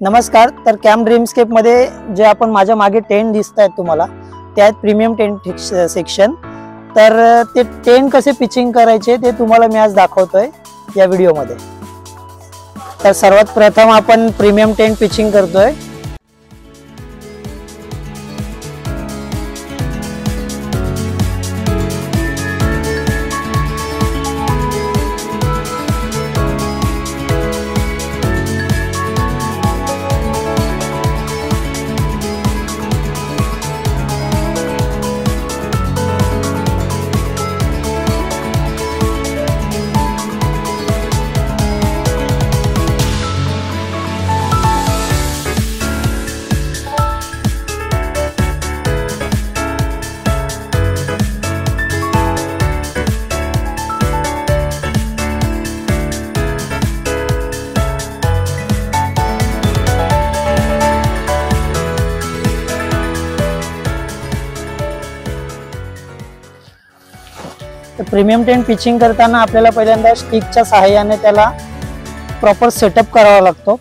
नमस्कार। तर कॅम्प ड्रीमस्केप मध्ये जे आपण माझ्या मागे टेंट दिसत आहेत तुम्हाला, ते आहेत प्रीमियम टेंट सेक्शन। तर ते टेंट कसे पिचिंग करायचे ते तुम्हाला मी आज दाखवतोय या व्हिडिओ मध्ये। तर सर्वात प्रथम आपण प्रीमियम टेंट पिचिंग करतोय। प्रीमियम टेंट पिचिंग करताना आपल्याला पहिल्यांदा स्टिकच्या सहाय्याने त्याला प्रॉपर सेटअप करावा लागतो।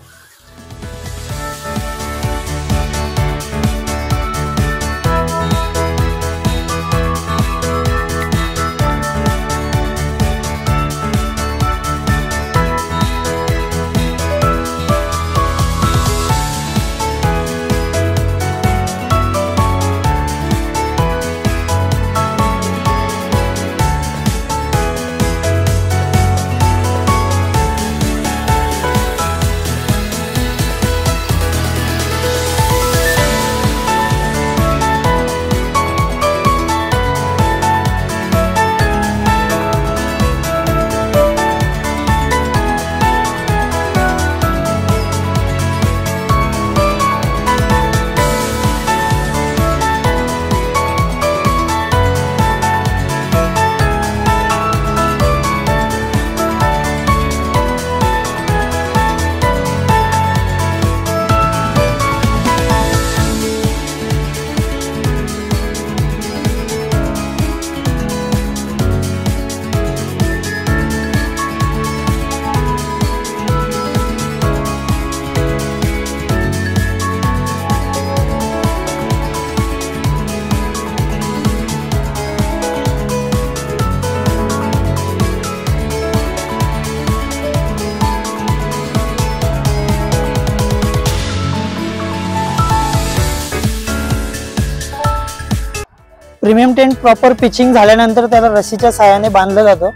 प्रीमियम टेंट प्रॉपर पिचिंग झाल्यानंतर त्याला रस्सीच्या सहाय्याने बांधलं जातं।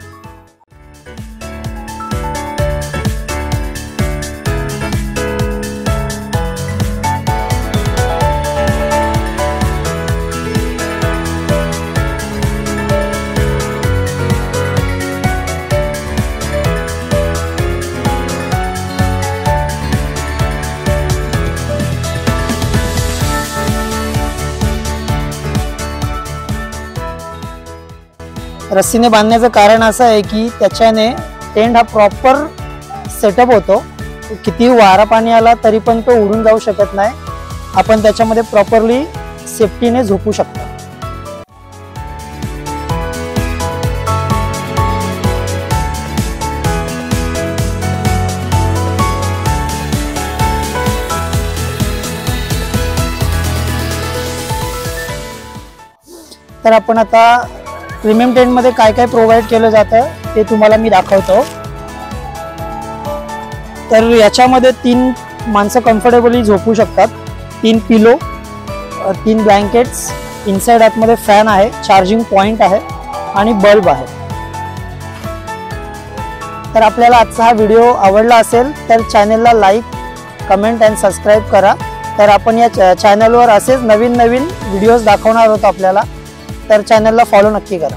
रस्सीने बांधण्याचं कारण असं आहे की त्याच्याने टेंट हा प्रॉपर सेटअप होतो। किती वारा पाणी आला तरी पण तो उडून जाऊ शकत नाही। आपण त्याच्यामध्ये प्रॉपरली सेफ्टीने झोपू शकतो। तर आपण आता प्रीमियम टेंट मध्ये काय काय प्रोव्हाइड केलं जातं ते तुम्हाला मी दाखवतो। तर याच्यामध्ये 3 माणसं कम्फर्टेबली झोपू शकतात। 3 पिलो, 3 ब्लँकेट्स, इनसाइड आतमध्ये फॅन आहे, चार्जिंग पॉइंट आहे आणि बल्ब आहे। तर आपल्याला आजचा हा व्हिडिओ आवडला असेल तर चॅनलला लाईक, कमेंट आणि सबस्क्राईब करा। तर आपण या चॅनलवर असेच नवीन व्हिडिओज दाखवणार आहोत आपल्याला। तर चॅनलला फॉलो नक्की करा।